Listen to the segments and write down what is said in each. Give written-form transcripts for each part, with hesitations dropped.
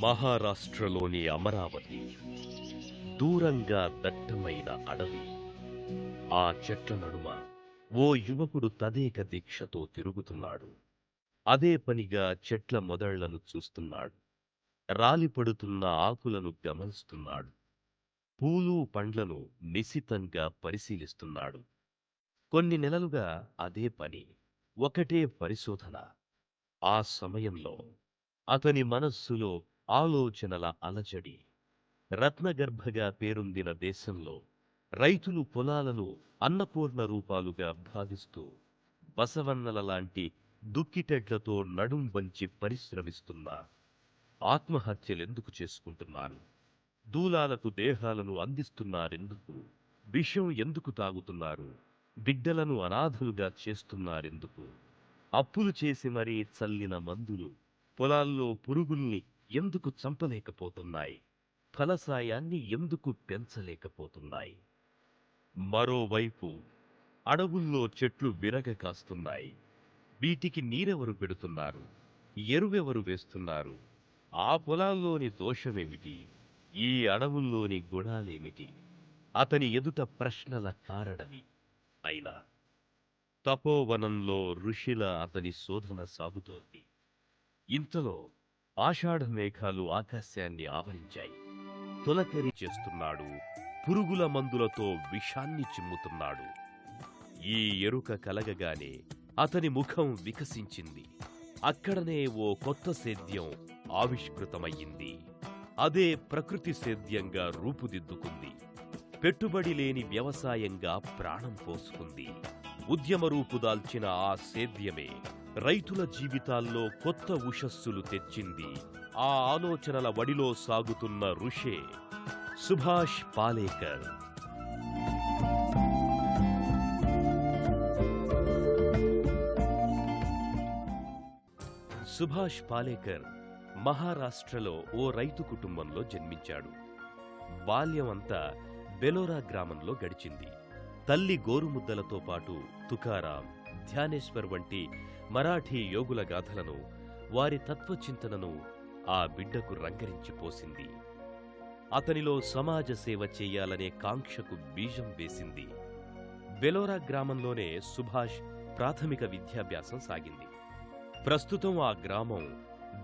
మహారాష్ట్రలోని అమరావతి దూరంగా దట్టమైన అడవి. ఆ చెట్ల నడుమ ఓ యువకుడు తదేక దీక్షతో తిరుగుతున్నాడు. అదే పనిగా చెట్ల మొదళ్లను చూస్తున్నాడు. రాలిపడుతున్న ఆకులను గమనిస్తున్నాడు. పూలు పండ్లను నిశితంగా పరిశీలిస్తున్నాడు. కొన్ని నెలలుగా అదే పని, ఒకటే పరిశోధన. ఆ సమయంలో అతని మనస్సులో ఆలోచనల అలజడి. రత్నగర్భగా పేరొందిన దేశంలో రైతులు పొలాలను అన్నపూర్ణ రూపాలుగా భావిస్తూ బసవన్నల లాంటి దుక్కిటెడ్లతో నడుం వంచి పరిశ్రమిస్తున్నారు. ఆత్మహత్యలెందుకు చేసుకుంటున్నారు? దూలాలకు దేహాలను అందిస్తున్నారెందుకు? విషం ఎందుకు తాగుతున్నారు? బిడ్డలను అనాథలుగా చేస్తున్నారెందుకు? అప్పులు చేసి మరీ చల్లిన మందులు పొలాల్లో పురుగుల్ని ఎందుకు చంపలేకపోతున్నాయి? ఫలసాయాన్ని ఎందుకు పెంచలేకపోతున్నాయి? మరోవైపు అడవుల్లో చెట్లు విరగ కాస్తున్నాయి. వీటికి నీరెవరు పెడుతున్నారు? ఎరువెవరు వేస్తున్నారు? ఆ పొలాల్లోని దోషమేమిటి? ఈ అడవుల్లోని గుణాలేమిటి? అతని ఎదుట ప్రశ్నల కారడవి. అయినా తపోవనంలో ఋషిల అతని శోధన సాగుతోంది. ఇంతలో ఆషాఢ మేఘాలు ఆకాశాన్ని ఆవరించాయి. తొలకరి చేస్తున్నాడు. పురుగుల మందులతో విషాన్ని చిమ్ముతున్నాడు. ఈ ఎరుక కలగగానే అతని ముఖం వికసించింది. అక్కడనే ఓ కొత్త సేద్యం ఆవిష్కృతమయ్యింది. అదే ప్రకృతి సేద్యంగా రూపుదిద్దుకుంది. పెట్టుబడి లేని వ్యవసాయంగా ప్రాణం పోసుకుంది. ఉద్యమ రూపుదాల్చిన ఆ సేద్యమే రైతుల జీవితాల్లో కొత్త ఉషస్సులు తెచ్చింది. ఆ ఆలోచనల వడిలో సాగుతున్న ఋషే సుభాష్ పాలేకర్. సుభాష్ పాలేకర్ మహారాష్ట్రలో ఓ రైతు కుటుంబంలో జన్మించాడు. బాల్యం అంతా బెలోరా గ్రామంలో గడిచింది. తల్లి గోరుముద్దలతో పాటు తుకారాం, ధ్యానేశ్వర్ వంటి మరాఠీ యోగుల గాథలను, వారి తత్వచింతనను ఆ బిడ్డకు రంగరించిపోసింది. అతనిలో సమాజ సేవ చెయ్యాలనే కాంక్షకు బీజం వేసింది. బెలోరా గ్రామంలోనే సుభాష్ ప్రాథమిక విద్యాభ్యాసం సాగింది. ప్రస్తుతం ఆ గ్రామం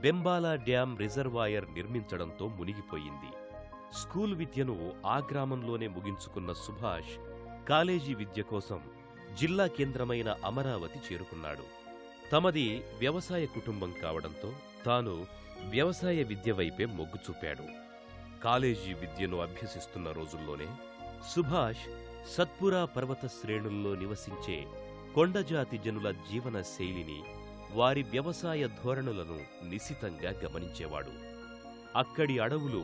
బెంబాలా డ్యాం రిజర్వాయర్ నిర్మించడంతో మునిగిపోయింది. స్కూల్ విద్యను ఆ గ్రామంలోనే ముగించుకున్న సుభాష్ కాలేజీ విద్య కోసం జిల్లా కేంద్రమైన అమరావతి చేరుకున్నాడు. తమది వ్యవసాయ కుటుంబం కావడంతో తాను వ్యవసాయ విద్య వైపే మొగ్గు చూపాడు. కాలేజీ విద్యను అభ్యసిస్తున్న రోజుల్లోనే సుభాష్ సత్పురా పర్వత శ్రేణుల్లో నివసించే కొండజాతి జనుల జీవన శైలిని, వారి వ్యవసాయ ధోరణులను నిశితంగా గమనించేవాడు. అక్కడి అడవులు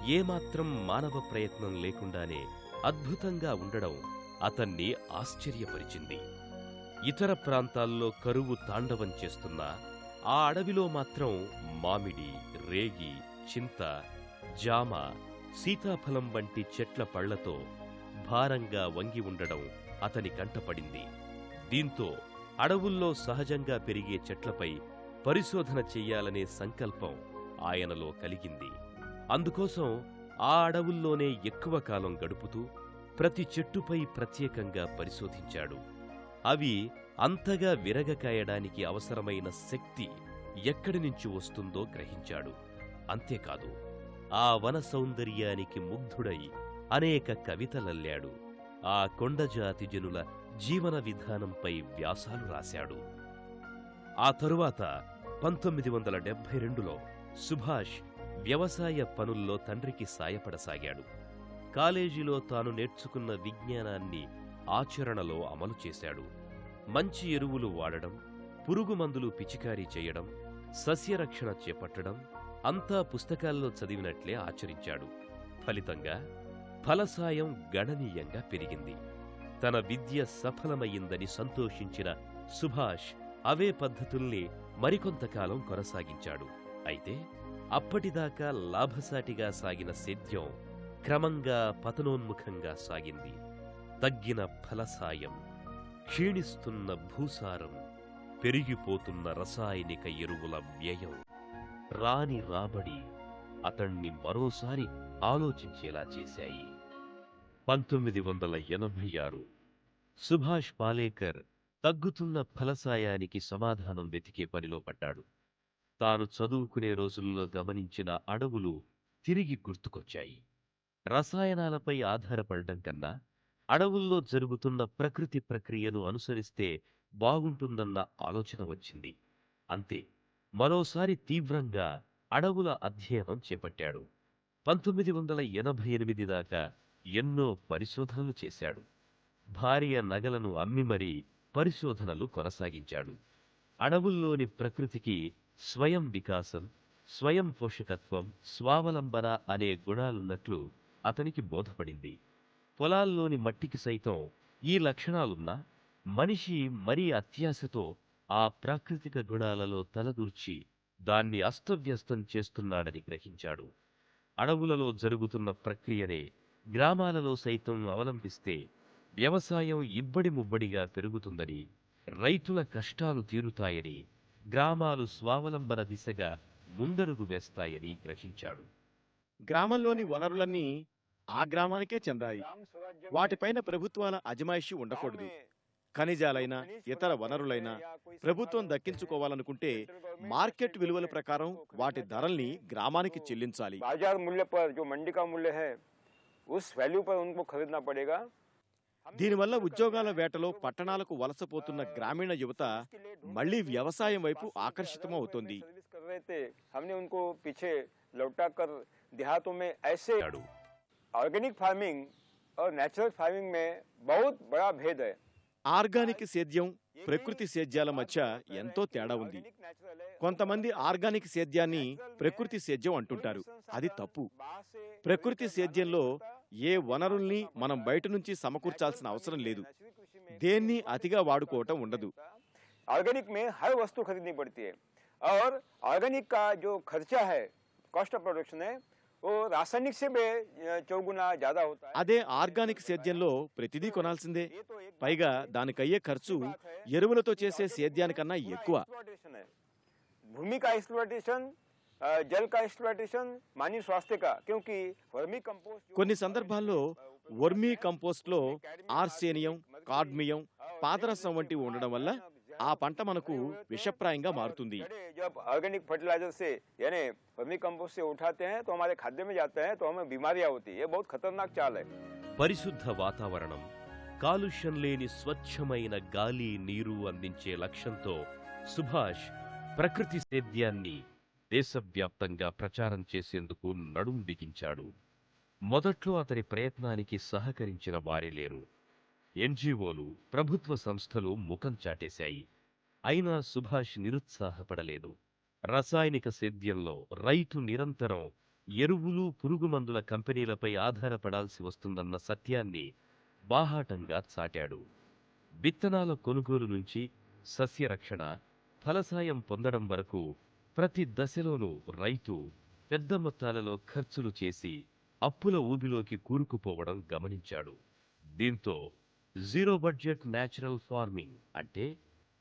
ఏమాత్రం మానవ ప్రయత్నం లేకుండానే అద్భుతంగా ఉండడం అతన్ని ఆశ్చర్యపరిచింది. ఇతర ప్రాంతాల్లో కరువు తాండవం చేస్తున్నా ఆ అడవిలో మాత్రం మామిడి, రేగి, చింత, జామ, సీతాఫలం వంటి చెట్ల పళ్లతో భారంగా వంగి ఉండడం అతని కంటపడింది. దీంతో అడవుల్లో సహజంగా పెరిగే చెట్లపై పరిశోధన చెయ్యాలనే సంకల్పం ఆయనలో కలిగింది. అందుకోసం ఆ అడవుల్లోనే ఎక్కువ కాలం గడుపుతూ ప్రతి చెట్టుపై ప్రత్యేకంగా పరిశోధించాడు. అవి అంతగా విరగకాయడానికి అవసరమైన శక్తి ఎక్కడి నుంచి వస్తుందో గ్రహించాడు. అంతేకాదు, ఆ వన సౌందర్యానికి ముగ్ధుడై అనేక కవితలల్లాడు. ఆ కొండజాతి జనుల జీవన విధానంపై వ్యాసాలు రాశాడు. ఆ తరువాత 1972లో సుభాష్ వ్యవసాయ పనుల్లో తండ్రికి సాయపడసాగాడు. కాలేజీలో తాను నేర్చుకున్న విజ్ఞానాన్ని ఆచరణలో అమలు చేశాడు. మంచి ఎరువులు వాడడం, పురుగు మందులు పిచికారీ చేయడం, సస్యరక్షణ చేపట్టడం అంతా పుస్తకాల్లో చదివినట్లే ఆచరించాడు. ఫలితంగా ఫలసాయం గణనీయంగా పెరిగింది. తన విద్య సఫలమయ్యిందని సంతోషించిన సుభాష్ అవే పద్ధతుల్ని మరికొంతకాలం కొనసాగించాడు. అయితే అప్పటిదాకా లాభసాటిగా సాగిన సేద్యం క్రమంగా పతనోన్ముఖంగా సాగింది. తగ్గిన ఫలసాయం, క్షీణిస్తున్న భూసారం, పెరిగిపోతున్న రసాయనిక ఎరువుల వ్యయం, రాని రాబడి, అతణ్ణి మరోసారి ఆలోచించేలా చేశాయి. 1986 సుభాష్ పాలేకర్ తగ్గుతున్న ఫలసాయానికి సమాధానం వెతికే పనిలో పడ్డాడు. తాను చదువుకునే రోజుల్లో గమనించిన అడవులు తిరిగి గుర్తుకొచ్చాయి. రసాయనాలపై ఆధారపడడం కన్నా అడవుల్లో జరుగుతున్న ప్రకృతి ప్రక్రియను అనుసరిస్తే బాగుంటుందన్న ఆలోచన వచ్చింది. అంతే, మరోసారి తీవ్రంగా అడవుల అధ్యయనం చేపట్టాడు. 1988 దాకా ఎన్నో పరిశోధనలు చేశాడు. భార్య నగలను అమ్మి మరీ పరిశోధనలు కొనసాగించాడు. అడవుల్లోని ప్రకృతికి స్వయం వికాసం, స్వయం పోషకత్వం, స్వావలంబన అనే గుణాలున్నట్లు అతనికి బోధపడింది. పొలాల్లోని మట్టికి సైతం ఈ లక్షణాలున్నా మనిషి మరీ అత్యాశతో ఆ ప్రాకృతిక గుణాలలో తలదూర్చి దాన్ని అస్తవ్యస్తం చేస్తున్నాడని గ్రహించాడు. అడవులలో జరుగుతున్న ప్రక్రియనే గ్రామాలలో సైతం అవలంబిస్తే వ్యవసాయం ఇబ్బడి ముబ్బడిగా పెరుగుతుందని, రైతుల కష్టాలు తీరుతాయని, గ్రామాలు స్వావలంబన దిశగా ముందడుగు వేస్తాయని గ్రహించాడు. గ్రామంలోని వనరులన్నీ ఆ గ్రామానికే చెందాయి. వాటిపైన ప్రభుత్వాల అజమాయిషీ ఉండకూడదు. ఖనిజాలైనా ఇతర వనరులైనా ప్రభుత్వం దక్కించుకోవాలనుకుంటే మార్కెట్ విలువల ప్రకారం వాటి ధరల్ని గ్రామానికి చెల్లించాలి. बाजार मूल्य पर जो मंडी का मूल्य है उस वैल्यू पर उनको खरीदना पड़ेगा. దీనివల్ల ఉద్యోగాల వేటలో పట్టణాలకు వలసపోతున్న గ్రామీణ యువత మళ్లీ వ్యవసాయం వైపు ఆకర్షితమవుతోంది. सर्विस कर रहे थे, हमने उनको पीछे लौटा कर देहातों में ऐसे ऑर्गेनिक फार्मिंग और नेचुरल फार्मिंग में बहुत बड़ा भेद है. ఆర్గానిక్ సేద్యం, ప్రకృతి సేద్యాల మధ్య ఎంతో తేడా ఉంది. కొంతమంది ఆర్గానిక్ సేద్యాన్ని ప్రకృతి సేద్యం అంటుంటారు. అది తప్పు. ప్రకృతి సేద్యంలో ఏ వనరుల్ని మనం బయట నుంచి సమకూర్చాల్సిన అవసరం లేదు. దేన్ని అతిగా వాడుకోవటం ఉండదు. ऑर्गेनिक में हर वस्तु खरीदनी पड़ती है और ऑर्गेनिक का जो खर्चा है, कॉस्ट ऑफ प्रोडक्शन है, वो रासायनिक से भी चौगुना ज्यादा होता है. అదే ఆర్గానిక్ సేద్యంలో ప్రతిదీ కొనాల్సిందే. పైగా దానికయ్యే ఖర్చు ఎరువులతో చేసే సేద్యానికన్నా ఎక్కువ. भूमि का एक्सप्लॉयटेशन, जल का एक्सप्लॉयटेशन, मानव स्वास्थ्य का, क्योंकि वर्मी कंपोस्ट కొన్ని సందర్భాల్లో వర్మీ కంపోస్ట్ లో ఆర్సేనియం, కాడ్మియం, పాదరసం వంటివి ఉండడం వల్ల ఆ పంట మనకు విషప్రాయంగా మారుతుంది. जब ऑर्गेनिक फर्टिलाइजर से यानी वर्मी कंपोस्ट से उठाते हैं तो हमारे खाद्य में जाते हैं तो हमें बीमारियां होती है. ये बहुत खतरनाक चाल है. పరిశుద్ధ వాతావరణం, కాలుష్యం లేని స్వచ్ఛమైన గాలి, నీరు అందించే లక్ష్యంతో సుభాష్ ప్రకృతి సేద్యాన్ని దేశవ్యాప్తంగా ప్రచారం చేసేందుకు నడుం బిగించాడు. మొదట్లో అతని ప్రయత్నానికి సహకరించిన వారే లేరు. ఎన్జీఓలు, ప్రభుత్వ సంస్థలు ముఖం చాటేశాయి. అయినా సుభాష్ నిరుత్సాహపడలేదు. రసాయనిక సేద్యంలో రైతు నిరంతరం ఎరువులు, పురుగుమందుల కంపెనీలపై ఆధారపడాల్సి వస్తుందన్న సత్యాన్ని బాహాటంగా చాటాడు. విత్తనాల కొనుగోలు నుంచి సస్యరక్షణ, ఫలసాయం పొందడం వరకు ప్రతి దశలోనూ రైతు పెద్ద మొత్తాలలో ఖర్చులు చేసి అప్పుల ఊబిలోకి కూరుకుపోవడం గమనించాడు. దీంతో జీరో బడ్జెట్ న్యాచురల్ ఫార్మింగ్ అంటే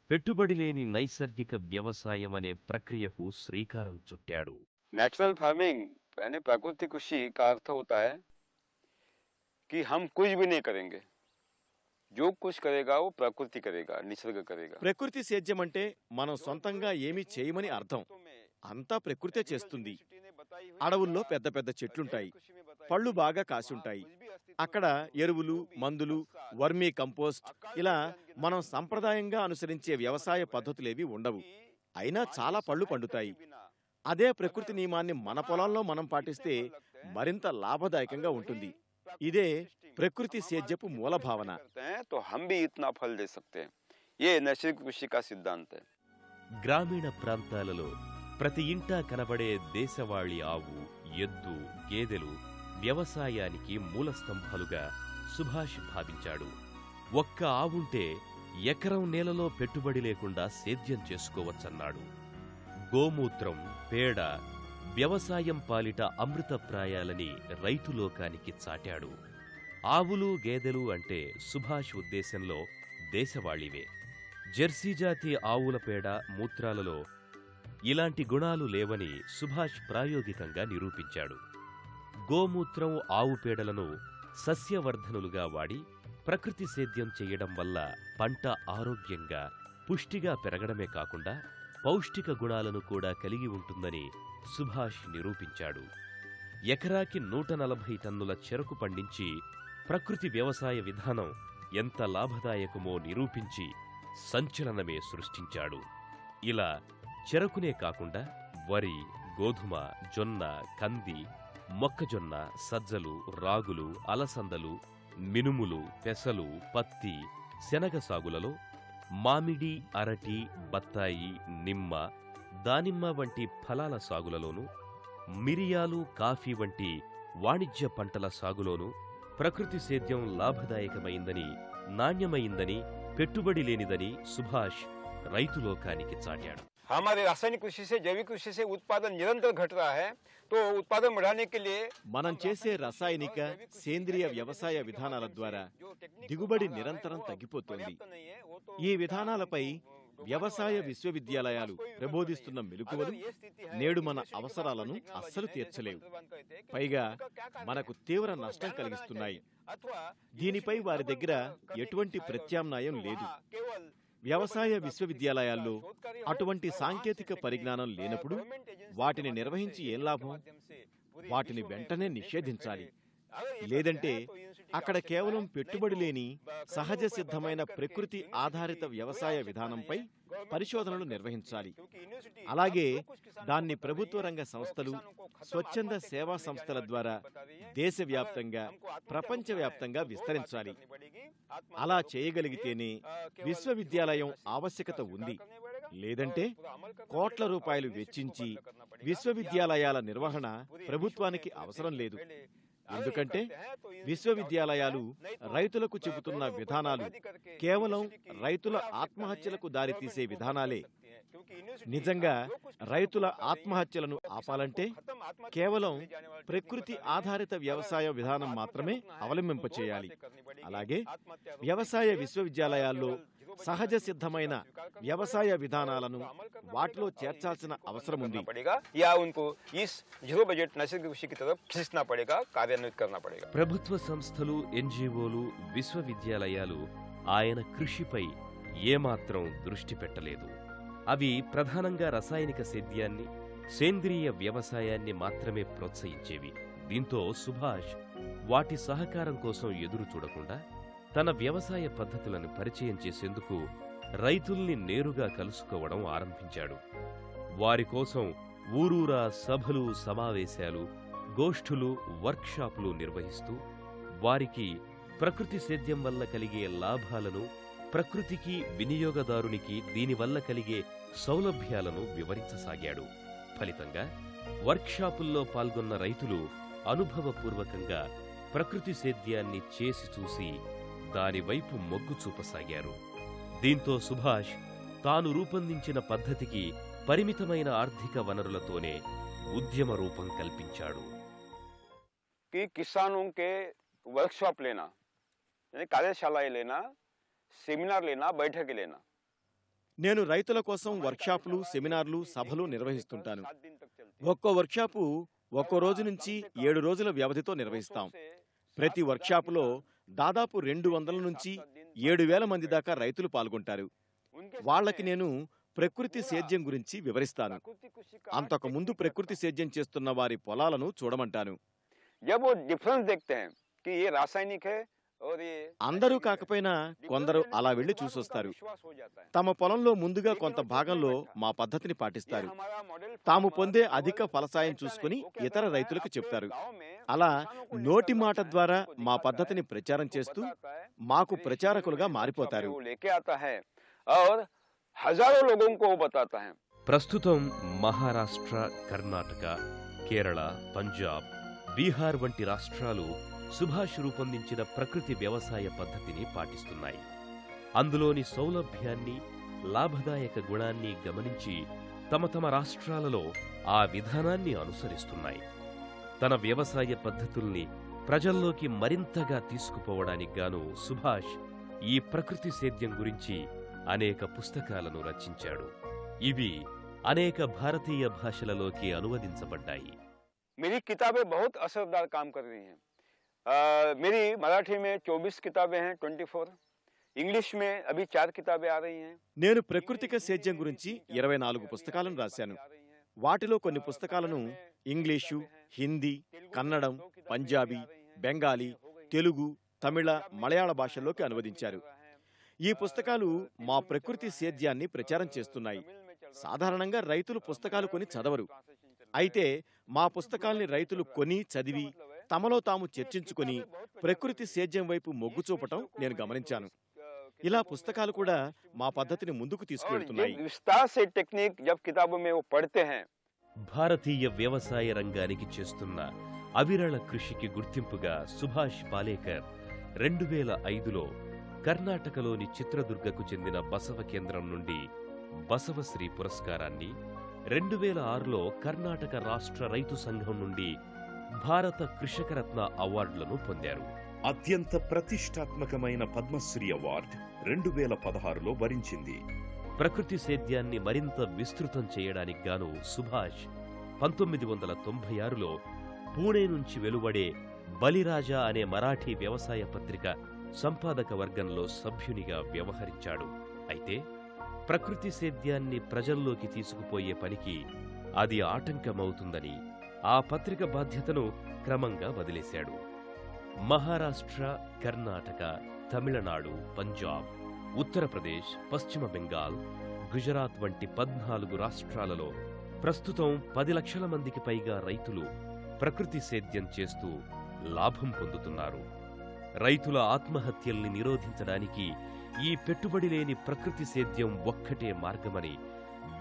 పెట్టుబడి లేని నైసర్గిక వ్యవసాయం అనే ప్రక్రియకు శ్రీకారం చుట్టాడు. नेचुरल फार्मिंग यानी प्राकृतिक कृषि का अर्थ होता है कि हम कुछ भी नहीं करेंगे, जो कुछ करेगा वो प्रकृति करेगा, निसर्ग करेगा. ప్రకృతి సేద్యం అంటే మనం సొంతంగా ఏమీ చేయమని అర్థం. అంతా ప్రకృతే చేస్తుంది. అడవుల్లో పెద్ద పెద్ద చెట్లుంటాయి, పళ్ళు బాగా కాసుంటాయి. అక్కడ ఎరువులు, మందులు, వర్మీ కంపోస్ట్ ఇలా మనం సంప్రదాయంగా అనుసరించే వ్యవసాయ పద్ధతులేవి ఉండవు. అయినా చాలా పళ్ళు పండుతాయి. అదే ప్రకృతి నియమాన్ని మన పొలాల్లో మనం పాటిస్తే మరింత లాభదాయకంగా ఉంటుంది. ఇదే ప్రకృతి సేద్యపు మూల భావన. तो हम भी इतना फल दे सकते हैं. ये नैसर्गिक कृषि का सिद्धांत है. గ్రామీణ ప్రాంతాలలో ప్రతి ఇంటా కనబడే దేశవాళీ ఆవు, ఎద్దు, గేదెలు వ్యవసాయానికి మూలస్తంభాలుగా సుభాష్ భావించాడు. ఒక్క ఆవుంటే ఎకరం నేలలో పెట్టుబడి లేకుండా సేద్యం చేసుకోవచ్చన్నాడు. గోమూత్రం, పేడ వ్యవసాయం పాలిట అమృతప్రాయాలని రైతులోకానికి చాటాడు. ఆవులు, గేదెలు అంటే సుభాష్ ఉద్దేశంలో దేశవాళీవే. జెర్సీ జాతి ఆవుల పేడ, మూత్రాలలో ఇలాంటి గుణాలు లేవని సుభాష్ ప్రాయోగికంగా నిరూపించాడు. గోమూత్రం, ఆవు పేడలను సస్యవర్ధనులుగా వాడి ప్రకృతి సేద్యం చెయ్యడం వల్ల పంట ఆరోగ్యంగా, పుష్టిగా పెరగడమే కాకుండా పౌష్టిక గుణాలను కూడా కలిగి ఉంటుందని సుభాష్ నిరూపించాడు. ఎకరాకి 140 టన్నుల చెరకు పండించి ప్రకృతి వ్యవసాయ విధానం ఎంత లాభదాయకమో నిరూపించి సంచలనమే సృష్టించాడు. ఇలా చెరకునే కాకుండా వరి, గోధుమ, జొన్న, కంది, మొక్కజొన్న, సజ్జలు, రాగులు, అలసందలు, మినుములు, పెసలు, పత్తి, శనగ సాగులలో మామిడి, అరటి, బత్తాయి, నిమ్మ, దానిమ్మ వంటి ఫలాల సాగులలోనూ, మిరియాలు, కాఫీ వంటి వాణిజ్య పంటల సాగులోనూ ప్రకృతి సేద్యం లాభదాయకమైందని, నాణ్యమైందని, పెట్టుబడి లేనిదని సుభాష్ రైతులోకానికి చాటాడు. हमारे रासायनिक कृषि से जैविक कृषि से उत्पादन निरंतर घट रहा है, तो उत्पादन बढ़ाने के लिए మనం చేసే రసాయనిక, సేంద్రియ వ్యవసాయ విధానాల ద్వారా దిగుబడి నిరంతరం తగ్గిపోతోంది. ఈ విధానాలపై వ్యవసాయ విశ్వవిద్యాలయాలు ప్రబోధిస్తున్న మెలకువలు నేడు మన అవసరాలను అస్సలు తీర్చలేవు. పైగా మనకు తీవ్ర నష్టం కలిగిస్తున్నాయి. దీనిపై వారి దగ్గర ఎటువంటి ప్రత్యామ్నాయం లేదు. వ్యవసాయ విశ్వవిద్యాలయాల్లో అటువంటి సాంకేతిక పరిజ్ఞానం లేనప్పుడు వాటిని నిర్వహించి ఏం లాభం? వాటిని వెంటనే నిషేధించాలి. లేదంటే అక్కడ కేవలం పెట్టుబడి లేని సహజ సిద్ధమైన ప్రకృతి ఆధారిత వ్యవసాయ విధానంపై పరిశోధనలు నిర్వహించాలి. అలాగే దాన్ని ప్రభుత్వ రంగ సంస్థలు, స్వచ్ఛంద సేవా సంస్థల ద్వారా దేశవ్యాప్తంగా, ప్రపంచవ్యాప్తంగా విస్తరించాలి. అలా చేయగలిగితేనే విశ్వవిద్యాలయం ఆవశ్యకత ఉంది. లేదంటే కోట్ల రూపాయలు వెచ్చించి విశ్వవిద్యాలయాల నిర్వహణ ప్రభుత్వానికి అవసరం లేదు. ఎందుకంటే విశ్వవిద్యాలయాలు రైతులకు చెబుతున్న విధానాలు కేవలం రైతుల ఆత్మహత్యలకు దారితీసే విధానాలే. నిజంగా రైతుల ఆత్మహత్యలను ఆపాలంటే కేవలం ప్రకృతి ఆధారిత వ్యవసాయ విధానం మాత్రమే అవలంబింపచేయాలి. అలాగే వ్యవసాయ విశ్వవిద్యాలయాల్లో సహజ సిద్ధమైన వ్యవసాయ విధానాలను వాటిలో చేర్చాల్సిన అవసరం ఉంది. ప్రభుత్వ సంస్థలు, ఎన్జిఓలు, విశ్వవిద్యాలయాలు ఆయన కృషిపై ఏమాత్రం దృష్టి పెట్టలేదు. అవి ప్రధానంగా రసాయనిక సేద్యాన్ని, సేంద్రియ వ్యవసాయాన్ని మాత్రమే ప్రోత్సహించేవి. దీంతో సుభాష్ వాటి సహకారం కోసం ఎదురు చూడకుండా తన వ్యవసాయ పద్ధతులను పరిచయం చేసేందుకు రైతుల్ని నేరుగా కలుసుకోవడం ఆరంభించాడు. వారి కోసం ఊరూరా సభలు, సమావేశాలు, గోష్ఠులు, వర్క్షాపులు నిర్వహిస్తూ వారికి ప్రకృతి సేద్యం వల్ల కలిగే లాభాలను, ప్రకృతికి, వినియోగదారునికి దీనివల్ల కలిగే సౌలభ్యాలను వివరించసాగాడు. ఫలితంగా వర్క్షాపుల్లో పాల్గొన్న రైతులు అనుభవపూర్వకంగా ప్రకృతి సేద్యాన్ని చేసి చూసి దానివైపు మొగ్గు చూపసాగారు. దీంతో సుభాష్ తాను రూపొందించిన పద్ధతికి పరిమితమైన ఆర్థిక వనరులతోనే ఉద్యమ రూపం కల్పించాడు. किसानों के वर्कशॉप लेना, यानी कार्यशालाएं लेना, सेमिनार लेना, बैठकें लेना. నేను రైతుల కోసం వర్క్షాపులు, సెమినార్లు, సభలు నిర్వహిస్తుంటాను. ఒక్కో వర్క్షాపు ఒక్కో రోజు నుంచి 7 రోజుల వ్యవధితో నిర్వహిస్తాం. ప్రతి వర్క్షాపులో దాదాపు 200 నుంచి 7,000 మంది దాకా రైతులు పాల్గొంటారు. వాళ్లకి నేను ప్రకృతి సేద్యం గురించి వివరిస్తాను. అంతకుముందు ప్రకృతి సేద్యం చేస్తున్న వారి పొలాలను చూడమంటాను. అందరూ కాకపోయినా కొందరు అలా వెళ్లి చూసొస్తారు. తమ పొలంలో ముందుగా కొంత భాగంలో మా పద్ధతిని పాటిస్తారు. తాము పొందే అధిక ఫలసాయం చూసుకుని ఇతర రైతులకు చెప్తారు. అలా నోటి మాట ద్వారా మా పద్ధతిని ప్రచారం చేస్తూ మాకు ప్రచారకులుగా మారిపోతారు. ప్రస్తుతం మహారాష్ట్ర, కర్ణాటక, కేరళ, పంజాబ్, బీహార్ వంటి రాష్ట్రాలు సుభాష్ రూపొందించిన ప్రకృతి వ్యవసాయ పద్ధతిని పాటిస్తున్నాయి. అందులోని సౌలభ్యాన్ని, లాభదాయక గుణాన్ని గమనించి తమ తమ రాష్ట్రాలలో ఆ విధానాన్ని అనుసరిస్తున్నాయి. తన వ్యవసాయ పద్ధతుల్ని ప్రజల్లోకి మరింతగా తీసుకుపోవడానికి గాను సుభాష్ ఈ ప్రకృతి సేద్యం గురించి అనేక పుస్తకాలను రచించాడు. ఇవి అనేక భారతీయ భాషలలోకి అనువదించబడ్డాయి. मेरी किताबें बहुत असरदार काम कर रही हैं। मेरी मराठी में 24 किताबें हैं, 24। इंग्लिश में अभी 4 किताबें आ रही हैं। నేను ప్రకృతిక సేద్యం గురించి 24 పుస్తకాలను రాశాను. వాటిలో కొన్ని పుస్తకాలను ఇంగ్లీషు, హిందీ, కన్నడం, పంజాబీ, బెంగాలీ, తెలుగు, తమిళ, మలయాళ భాషల్లోకి అనువదించారు. ఈ పుస్తకాలు మా ప్రకృతి సేద్యాన్ని ప్రచారం చేస్తున్నాయి. సాధారణంగా రైతులు పుస్తకాలు కొని చదవరు. అయితే మా పుస్తకాల్ని రైతులు కొని చదివి తమలో తాము చర్చించుకొని ప్రకృతి సేద్యం వైపు మొగ్గు చూపటం నేను గమనించాను. ఇలా పుస్తకాలు కూడా మా పద్ధతిని ముందుకు తీసుకువెళ్తున్నాయి. विस्तार से टेक्निक जब किताबों में वो पढ़ते हैं। భారతీయ వ్యవసాయ రంగానికి చేస్తున్న అవిరళ కృషికి గుర్తింపుగా సుభాష్ పాలేకర్ 2005లో కర్ణాటకలోని చిత్రదుర్గకు చెందిన బసవ కేంద్రం నుండి బసవశ్రీ పురస్కారాన్ని, 2006లో కర్ణాటక రాష్ట్ర రైతు సంఘం నుండి భారత కృషకరత్న అవార్డులను పొందారు. అత్యంత ప్రతిష్టాత్మకమైన పద్మశ్రీ అవార్డు 2016లో వరించింది. ప్రకృతి సేద్యాన్ని మరింత విస్తృతం చేయడానికి గాను సుభాష్ 1996లో పూణే నుంచి వెలువడే బలిరాజా అనే మరాఠీ వ్యవసాయ పత్రిక సంపాదక వర్గంలో సభ్యునిగా వ్యవహరించాడు. అయితే ప్రకృతి సేద్యాన్ని ప్రజల్లోకి తీసుకుపోయే పనికి అది ఆటంకమవుతుందని ఆ పత్రిక బాధ్యతను క్రమంగా వదిలేశాడు. మహారాష్ట్ర, కర్ణాటక, తమిళనాడు, పంజాబ్, ఉత్తరప్రదేశ్, పశ్చిమ బెంగాల్, గుజరాత్ వంటి 14 రాష్ట్రాలలో ప్రస్తుతం 10 లక్షల మందికి పైగా రైతులు ప్రకృతి సేద్యం చేస్తూ లాభం పొందుతున్నారు. రైతుల ఆత్మహత్యల్ని నిరోధించడానికి ఈ పెట్టుబడి లేని ప్రకృతి సేద్యం ఒక్కటే మార్గమని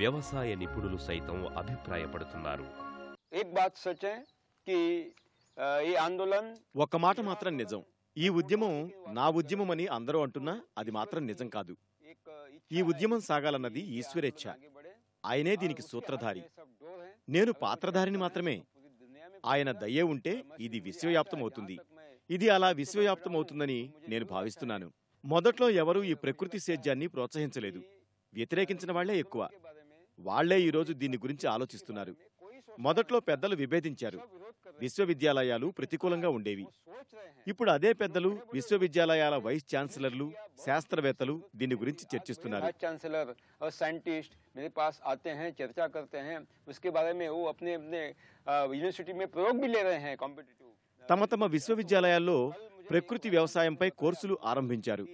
వ్యవసాయ నిపుణులు సైతం అభిప్రాయపడుతున్నారు. एक बात सच है कि ये आंदोलन ఒక్క మాట మాత్రం నిజం. ఈ ఉద్యమం నా ఉద్యమమని అందరూ అంటున్నా అది మాత్రం నిజం కాదు. ఈ ఉద్యమం సాగాలన్నది ఈశ్వరేచ్ఛ. ఆయనే దీనికి సూత్రధారి. నేను పాత్రధారిని మాత్రమే. ఆయన దయ్యే ఉంటే ఇది విశ్వవ్యాప్తమవుతుంది. ఇది అలా విశ్వవ్యాప్తమవుతుందని నేను భావిస్తున్నాను. మొదట్లో ఎవరూ ఈ ప్రకృతి సేద్యాన్ని ప్రోత్సహించలేదు. వ్యతిరేకించిన వాళ్లే ఎక్కువ. వాళ్లే ఈరోజు దీని గురించి ఆలోచిస్తున్నారు. మొదట్లో పెద్దలు విభేదించారు. విశ్వవిద్యాలయాలు ప్రతికూలంగా ఉండేవి. ఇప్పుడు అదే పెద్దలు, విశ్వవిద్యాలయాల వైస్ ఛాన్సలర్లు, శాస్త్రవేత్తలు దీని గురించి చర్చిస్తున్నారు. चांसलर और साइंटिस्ट मेरे पास आते हैं, चर्चा करते हैं, उसके बारे में वो अपने अपने यूनिवर्सिटी में प्रयोग भी ले रहे हैं कॉम्पिटिटिव। తమ తమ విశ్వవిద్యాలయాల్లో ప్రకృతి వ్యవసాయంపై కోర్సులు ఆరంభించారు.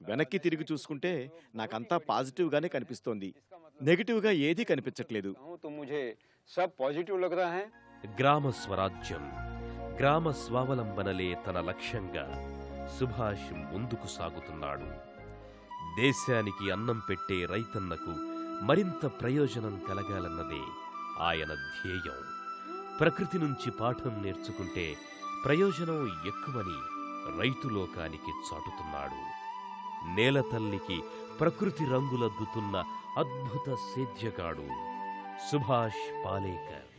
వెనక్కి తిరిగి చూసుకుంటే నాకంతా పాజిటివ్ గానే కనిపిస్తోంది. నెగటివ్ గా ఏదీ కనిపించట్లేదు. तो मुझे सब पॉजिटिव लग रहा है। గ్రామ స్వరాజ్యం, గ్రామ స్వావలంబనలే తన లక్ష్యంగా సుభాష్ ముందుకు సాగుతున్నాడు. దేశానికి అన్నం పెట్టే రైతన్నకు మరింత ప్రయోజనం కలగాలన్నదే ఆయన ధ్యేయం. ప్రకృతి నుంచి పాఠం నేర్చుకుంటే ప్రయోజనం ఎక్కువని రైతులోకానికి చాటుతున్నాడు. నేలతల్లికి ప్రకృతి రంగులద్దుతున్న అద్భుత సేద్యగాడు సుభాష్ పాలేకర్.